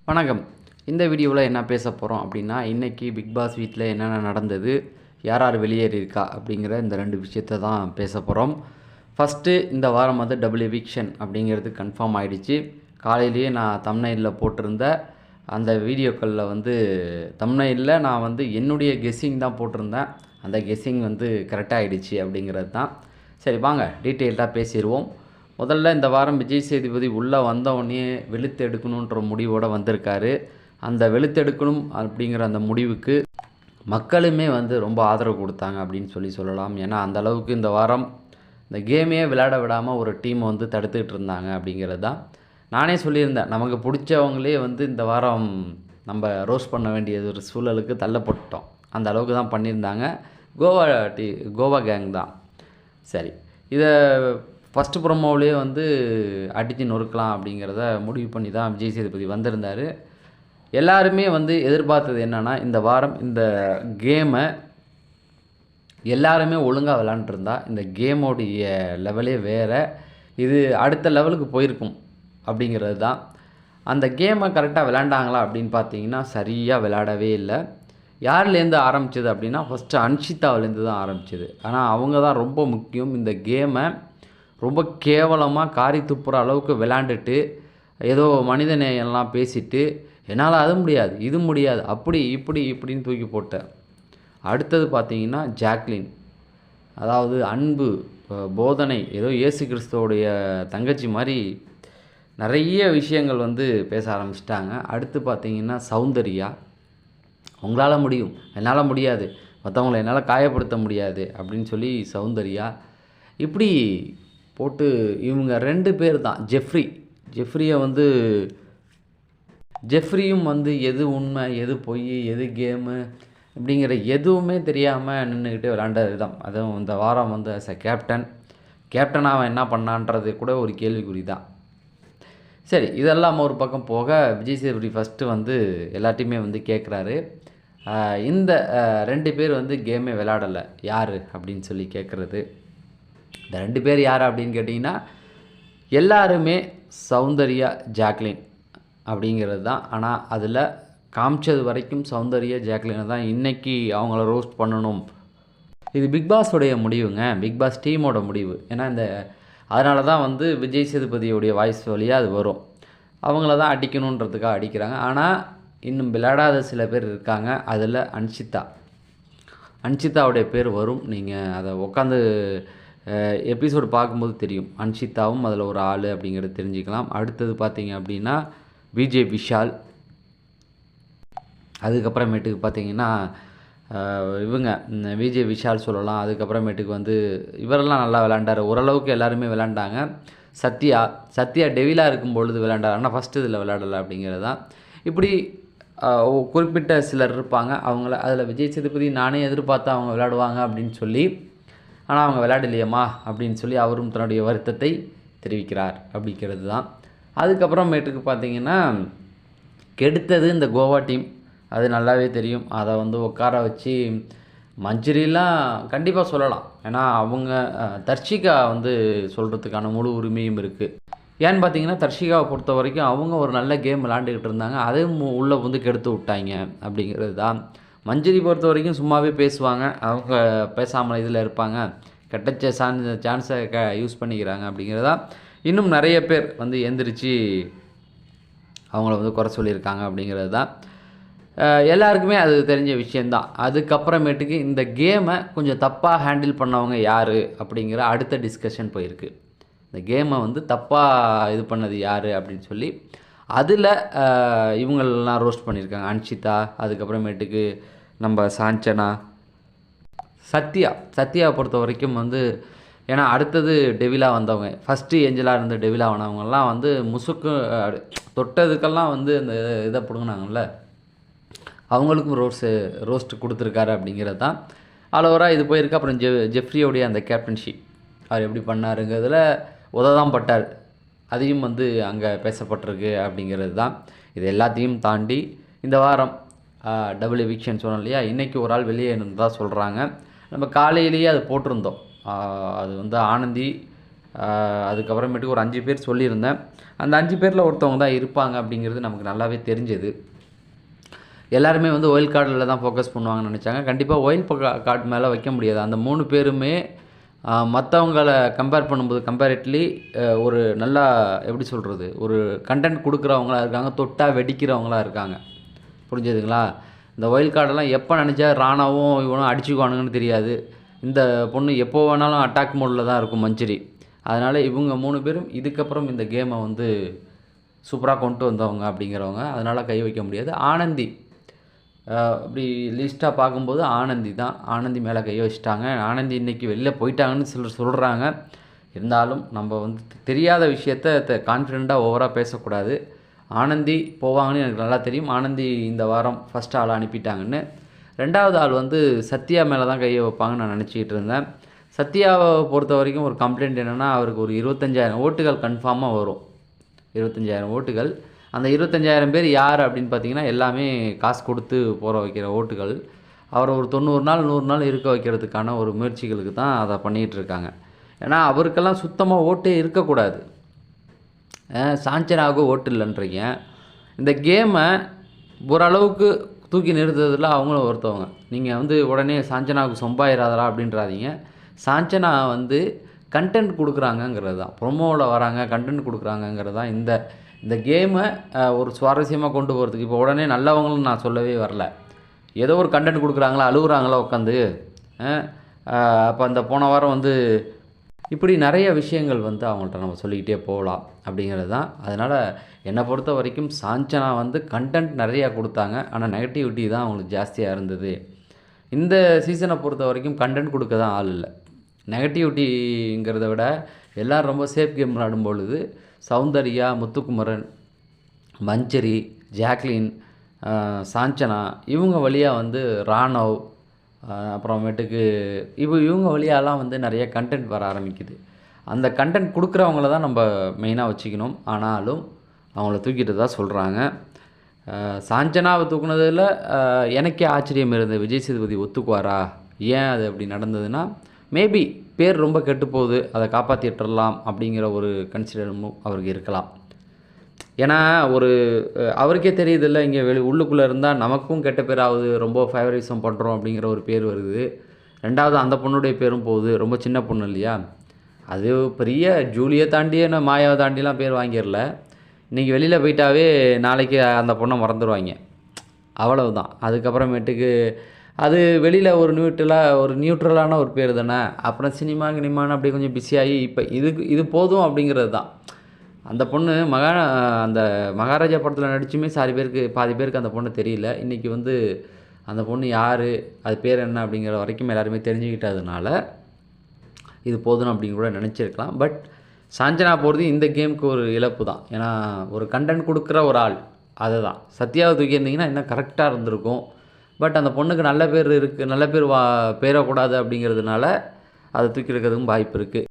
வணக்கம். இந்த வீடியோவில் என்ன பேச போகிறோம் அப்படின்னா, இன்றைக்கி பிக் பாஸ் வீட்டில் என்னென்ன நடந்தது, யார் யார் வெளியேறியிருக்கா அப்படிங்கிற இந்த 2 விஷயத்தை தான் பேச போகிறோம். ஃபஸ்ட்டு இந்த வாரம் வந்து டபுள் எவிக்ஷன் அப்படிங்கிறது கன்ஃபார்ம் ஆகிடுச்சு. காலையிலேயே நான் தம்ப்நெயிலில் போட்டிருந்த அந்த வீடியோக்களில் வந்து தம்ப்நெயிலில் நான் வந்து என்னுடைய கெஸ்ஸிங் தான் போட்டிருந்தேன். அந்த கெஸ்ஸிங் வந்து கரெக்டாக ஆகிடுச்சு அப்படிங்கிறது தான். சரி வாங்க டீட்டெயில்டாக பேசிடுவோம். முதல்ல இந்த வாரம் விஜய் சேதுபதி உள்ளே வந்தவுடனே வெளுத்து எடுக்கணுன்ற முடிவோடு வந்திருக்காரு. அந்த வெளுத்தெடுக்கணும் அப்படிங்கிற அந்த முடிவுக்கு மக்களுமே வந்து ரொம்ப ஆதரவு கொடுத்தாங்க அப்படின்னு சொல்லலாம். ஏன்னா அந்த அளவுக்கு இந்த வாரம் இந்த கேமே விளையாட விடாமல் ஒரு டீம் வந்து தடுத்துக்கிட்டு இருந்தாங்க அப்படிங்கிறது தான். நானே சொல்லியிருந்தேன், நமக்கு பிடிச்சவங்களே வந்து இந்த வாரம் நம்ம ரோஸ்ட் பண்ண வேண்டியது ஒரு சூழலுக்கு தள்ளப்பட்டோம். அந்த அளவுக்கு தான் பண்ணியிருந்தாங்க. கோவா கேங் தான். சரி, இதை ஃபஸ்ட்டு ப்ரோமோவிலே வந்து அடித்து நொறுக்கலாம் அப்படிங்கிறத முடிவு பண்ணி தான் விஜய் சேதுபதி வந்திருந்தார். எல்லாருமே வந்து எதிர்பார்த்தது என்னென்னா, இந்த வாரம் இந்த கேமை எல்லாருமே ஒழுங்காக விளாண்டுருந்தா இந்த கேமோடைய லெவலே வேறு, இது அடுத்த லெவலுக்கு போயிருக்கும் அப்படிங்கிறது தான். அந்த கேமை கரெக்டாக விளாண்டாங்களா அப்படின்னு பார்த்தீங்கன்னா சரியாக விளையாடவே இல்லை. யார்லேருந்து ஆரம்பிச்சது அப்படின்னா, ஃபஸ்ட்டு அன்ஷிதாவிலேருந்து தான் ஆரம்பிச்சது. ஆனால் அவங்க தான் ரொம்ப முக்கியம். இந்த கேமை ரொம்ப கேவலமாக காரி துப்புற அளவுக்கு விளாண்டுட்டு, ஏதோ மனிதநேயம்லாம் பேசிட்டு, என்னால் அது முடியாது, இது முடியாது, அப்படி இப்படி இப்படின்னு தூக்கி போட்டேன். அடுத்தது பார்த்தீங்கன்னா ஜாக்லின், அதாவது அன்பு, போதனை, ஏதோ இயேசு கிறிஸ்துவோடைய தங்கச்சி மாதிரி நிறைய விஷயங்கள் வந்து பேச ஆரம்பிச்சிட்டாங்க. அடுத்து பார்த்தீங்கன்னா சௌந்தர்யா, உங்களால் முடியும், என்னால் முடியாது, மற்றவங்களை என்னால் காயப்படுத்த முடியாது அப்படின்னு சொல்லி சௌந்தர்யா இப்படி போட்டு இவங்க 2 பேர் தான். ஜெஃப்ரியும் வந்து எது உண்மை, எது பொய், எது கேமு அப்படிங்கிற எதுவுமே தெரியாமல் நின்றுக்கிட்டு விளாண்ட விதம், அதுவும் இந்த வாரம் வந்து ஆஸ் அ கேப்டனாக அவன் என்ன பண்ணான்றது கூட ஒரு கேள்விக்குறி தான். சரி, இதெல்லாம் ஒரு பக்கம் போக விஜய் சேதுபதி ஃபஸ்ட்டு வந்து எல்லாத்தையுமே வந்து கேட்குறாரு, இந்த 2 பேர் வந்து கேமே விளையாடலை யார் அப்படின்னு சொல்லி கேட்குறது. இந்த 2 பேர் யார் அப்படின்னு கேட்டிங்கன்னா, எல்லாருமே சௌந்தர்யா, ஜாக்லின் அப்படிங்கிறது தான். ஆனால் அதில் காமிச்சது வரைக்கும் சௌந்தர்யா, ஜாக்லினை தான் இன்றைக்கி அவங்கள ரோஸ்ட் பண்ணணும். இது பிக் பாஸோடைய முடிவுங்க, பிக் பாஸ் டீமோட முடிவு. ஏன்னா அதனால தான் வந்து விஜய் சேதுபதியோடைய வாய்ஸ் வழியாக அது வரும். அவங்கள தான் அடிக்கணுன்றதுக்காக அடிக்கிறாங்க. ஆனால் இன்னும் விளையாடாத சில பேர் இருக்காங்க. அதில் அன்ஷிதாவுடைய பேர் வரும். நீங்கள் அதை உட்காந்து எபிசோடு பார்க்கும்போது தெரியும். அன்ஷிதாவும் அதில் ஒரு ஆள் அப்படிங்கிறது தெரிஞ்சுக்கலாம். அடுத்தது பார்த்தீங்க அப்படின்னா விஜய் விஷால், அதுக்கப்புறமேட்டுக்கு பார்த்தீங்கன்னா இவங்க விஜய் விஷால் சொல்லலாம். அதுக்கப்புறமேட்டுக்கு வந்து இவரெல்லாம் நல்லா விளாண்டார், ஓரளவுக்கு எல்லாருமே விளாண்டாங்க. சத்யா டெவிலாக இருக்கும் பொழுது விளையாண்டார், ஆனால் ஃபஸ்ட்டு இதில் விளையாடலை அப்படிங்கிறது தான். இப்படி குறிப்பிட்ட சிலர் இருப்பாங்க. அவங்கள அதில் விஜய் சேதுபதி நானே எதிர்பார்த்தா அவங்க விளையாடுவாங்க அப்படின்னு சொல்லி, ஆனால் அவங்க விளையாடலையம்மா அப்படின்னு சொல்லி அவரும் தன்னுடைய வருத்தத்தை தெரிவிக்கிறார் அப்படிங்கிறது தான். அதுக்கப்புறமேட்டுக்கு பார்த்தீங்கன்னா கெடுத்தது இந்த கோவா டீம், அது நல்லாவே தெரியும். அதை வந்து உட்கார வச்சு மஞ்சரிலாம் கண்டிப்பாக சொல்லலாம். ஏன்னா அவங்க தர்ஷிகா வந்து சொல்கிறதுக்கான முழு உரிமையும் இருக்குது. ஏன்னு பார்த்தீங்கன்னா தர்ஷிகாவை பொறுத்த வரைக்கும் அவங்க ஒரு நல்ல கேம் விளாண்டுக்கிட்டு இருந்தாங்க, அதையும் உள்ளே வந்து கெடுத்து விட்டாங்க அப்படிங்கிறது தான். மஞ்சரி பொறுத்த வரைக்கும் சும்மாவே பேசுவாங்க, அவங்க பேசாமல் இதில் இருப்பாங்க, கெட்ட சான்ஸை யூஸ் பண்ணிக்கிறாங்க அப்படிங்கிறதா. இன்னும் நிறைய பேர் வந்து எந்திரிச்சு அவங்கள வந்து குறை சொல்லியிருக்காங்க அப்படிங்கிறது தான். எல்லாருக்குமே அது தெரிஞ்ச விஷயந்தான். அதுக்கப்புறமேட்டுக்கு இந்த கேமை கொஞ்சம் தப்பாக ஹேண்டில் பண்ணவங்க யார் அப்படிங்கிற அடுத்த டிஸ்கஷன் போயிருக்கு. இந்த கேமை வந்து தப்பாக இது பண்ணது யார் அப்படின்னு சொல்லி அதில் இவங்களெலாம் ரோஸ்ட் பண்ணியிருக்காங்க. அன்ஷிதா, அதுக்கப்புறமேட்டுக்கு நம்ம சாஞ்சனா, சத்யாவை பொறுத்த வரைக்கும் வந்து, ஏன்னா அடுத்தது டெவிலாக வந்தவங்க, ஃபஸ்ட்டு ஏஞ்சலாக இருந்த டெவிலாக ஆனவங்கெல்லாம் வந்து முசுக்கு தொட்டதுக்கெல்லாம் வந்து அந்த இதை பிடுங்கினாங்கல்ல, அவங்களுக்கும் ரோஸ்ட்டு கொடுத்துருக்காரு அப்படிங்கிறது தான். ஆலோவராக இது போயிருக்கு. அப்புறம் ஜெஃப்ரியோடைய அந்த கேப்டன்ஷிப் அவர் எப்படி பண்ணாருங்கிறதுல உததான் பட்டார், அதையும் வந்து அங்கே பேசப்பட்டிருக்கு அப்படிங்கிறது தான். இது எல்லாத்தையும் தாண்டி இந்த வாரம் டபுள் எவிக்ஷன் சொன்னோம் இல்லையா, இன்றைக்கி ஒரு ஆள் வெளியே இருந்தால் சொல்கிறாங்க. நம்ம காலையிலேயே அது போட்டிருந்தோம். அது வந்து ஆனந்தி, அதுக்கப்புறமேட்டுக்கு ஒரு 5 பேர் சொல்லியிருந்தேன். அந்த 5 பேரில் ஒருத்தவங்க தான் இருப்பாங்க அப்படிங்கிறது நமக்கு நல்லாவே தெரிஞ்சது. எல்லாருமே வந்து ஒயில்ட் கார்டில் தான் ஃபோக்கஸ் பண்ணுவாங்கன்னு நினச்சாங்க. கண்டிப்பாக ஒயில்ட் கார்டு மேலே வைக்க முடியாது. அந்த 3 பேருமே மற்றவங்கள கம்பேர் பண்ணும்போது கம்பேரிட்லி ஒரு நல்லா எப்படி சொல்கிறது, ஒரு கண்டென்ட் கொடுக்குறவங்களா இருக்காங்க, தொட்டா வெடிக்கிறவங்களா இருக்காங்க. புரிஞ்சதுங்களா? இந்த ஒயில்ட் கார்டெல்லாம் எப்போ நினச்சா ராணாவும் இவனும் அடிச்சுக்குவானுங்கன்னு தெரியாது. இந்த பொண்ணு எப்போ வேணாலும் அட்டாக் மோடில் தான் இருக்கும் மஞ்சரி. அதனால் இவங்க 3 பேரும் இதுக்கப்புறம் இந்த கேமை வந்து சூப்பராக கொண்டு வந்தவங்க அப்படிங்கிறவங்க. அதனால் கை வைக்க முடியாது. ஆனந்தி அப்படி லிஸ்ட்டாக பார்க்கும்போது ஆனந்தி தான். ஆனந்தி மேலே கை வச்சுட்டாங்க. ஆனந்தி இன்றைக்கி வெளில போயிட்டாங்கன்னு சிலர் சொல்கிறாங்க. இருந்தாலும் நம்ம வந்து தெரியாத விஷயத்த கான்ஃபிடெண்ட்டாக ஓவராக பேசக்கூடாது. ஆனந்தி போவாங்கன்னு எனக்கு நல்லா தெரியும். ஆனந்தி இந்த வாரம் ஃபஸ்ட் ஆளை அனுப்பிட்டாங்கன்னு. 2வது ஆள் வந்து சத்யா மேலே தான் கையை வைப்பாங்கன்னு நான் நினச்சிக்கிட்டு இருந்தேன். சத்யாவை பொறுத்த வரைக்கும் ஒரு கம்ப்ளைண்ட் என்னென்னா, அவருக்கு ஒரு 25,000 ஓட்டுகள் கன்ஃபார்மாக வரும். 25,000 ஓட்டுகள். அந்த 25,000 பேர் யார் அப்படின்னு பார்த்தீங்கன்னா, எல்லாமே காசு கொடுத்து போகிற வைக்கிற ஓட்டுகள். அவரை ஒரு 90 நாள் 100 நாள் இருக்க வைக்கிறதுக்கான ஒரு முயற்சிகளுக்கு தான் அதை பண்ணிகிட்டு இருக்காங்க. ஏன்னா அவருக்கெல்லாம் சுத்தமாக ஓட்டே இருக்கக்கூடாது. சாஞ்சனாவுக்கு ஓட்டு இல்லைன்றீங்க. இந்த கேமை ஓரளவுக்கு தூக்கி நிறுத்துறதுல அவங்களும் ஒருத்தவங்க. நீங்கள் வந்து உடனே சாஞ்சனாவுக்கு சொம்பாயிராதரா அப்படின்றாதீங்க. சாஞ்சனா வந்து கண்டென்ட் கொடுக்குறாங்கங்கிறது தான். ப்ரொமோவில் வராங்க, கண்டென்ட் கொடுக்குறாங்கங்கிறது தான் இந்த கேமை ஒரு சுவாரஸ்யமாக கொண்டு போகிறதுக்கு. இப்போ உடனே நல்லவங்களும் நான் சொல்லவே வரல. ஏதோ ஒரு கண்டென்ட் கொடுக்குறாங்களா, அழுகுறாங்களா உட்காந்து. அப்போ அந்த போன வாரம் வந்து இப்படி நிறைய விஷயங்கள் வந்து அவங்கள்ட்ட நம்ம சொல்லிக்கிட்டே போகலாம் அப்படிங்கிறது தான். அதனால் என்னை பொறுத்த வரைக்கும் சாஞ்சனா வந்து கண்டென்ட் நிறையா கொடுத்தாங்க. ஆனால் நெகட்டிவிட்டி தான் அவங்களுக்கு ஜாஸ்தியாக இருந்தது. இந்த சீசனை பொறுத்த வரைக்கும் கண்டென்ட் கொடுக்க தான் ஆள் இல்லை. நெகட்டிவிட்டிங்கிறத விட எல்லோரும் ரொம்ப சேஃப் கேம் விளாடும் பொழுது சௌந்தர்யா, முத்துக்குமரன், மஞ்சரி, ஜாக்லின், சாஞ்சனா இவங்க வழியாக வந்து ராணவ், அப்புறமேட்டுக்கு இவங்க வழியாலாம் வந்து நிறைய கண்டென்ட் வர ஆரம்பிக்குது. அந்த கண்டென்ட் கொடுக்குறவங்கள தான் நம்ம மெயினாக வச்சுக்கணும். ஆனாலும் அவங்கள தூக்கிட்டு தான் சொல்கிறாங்க. சாஞ்சனாவை தூக்குனதில் எனக்கே ஆச்சரியம் இருந்தது. விஜய் சேதுபதி ஒத்துக்குவாரா? ஏன் அது அப்படி நடந்ததுன்னா, மேபி பேர் ரொம்ப கெட்டு போகுது, அதை காப்பாற்றிட்டுறலாம் அப்படிங்கிற ஒரு கன்சிடரமும் அவருக்கு இருக்கலாம். ஏன்னா ஒரு அவருக்கே தெரியுதில்ல, இங்கே உள்ளுக்குள்ளே இருந்தால் நமக்கும் கெட்ட பேர் ஆகுது, ரொம்ப ஃபேவரிசம் பண்ணுறோம் அப்படிங்கிற ஒரு பேர் வருது. 2வது அந்த பொண்ணுடைய பேரும் போகுது. ரொம்ப சின்ன பொண்ணு இல்லையா? அது பெரிய ஜூலியை தாண்டியே மாயாவை தாண்டிலாம் பேர் வாங்கிடல. இன்றைக்கி வெளியில் போயிட்டாவே நாளைக்கு அந்த பொண்ணை மறந்துடுவாங்க. அவ்வளவுதான். அதுக்கப்புறமேட்டுக்கு அது வெளியில் ஒரு நியூட்ரலான ஒரு பேர் தானே. அப்புறம் கினிமான்னு அப்படியே கொஞ்சம் பிஸியாகி இப்போ இது போதும் அப்படிங்கிறது தான். அந்த பொண்ணு அந்த மகாராஜா படத்தில் நடிச்சுமே பாதி பேருக்கு அந்த பொண்ணு தெரியல. இன்றைக்கி வந்து அந்த பொண்ணு யார், அது பேர் என்ன அப்படிங்கிற வரைக்கும் எல்லாருமே தெரிஞ்சுக்கிட்டதுனால இது போதும் அப்படின்னு கூட நினச்சிருக்கலாம். பட் சாஞ்சனா போகிறது இந்த கேமுக்கு ஒரு இழப்பு தான். ஏன்னா ஒரு கண்டென்ட் கொடுக்குற ஒரு ஆள், அதை தான் சத்யாவை தூக்கியிருந்தீங்கன்னா இன்னும் கரெக்டாக இருந்திருக்கும். பட் அந்த பொண்ணுக்கு நல்ல பேர் இருக்குது, நல்ல பேர் பேரக்கூடாது அப்படிங்கிறதுனால அதை தூக்கி இருக்கிறதுக்கும் வாய்ப்பு இருக்குது.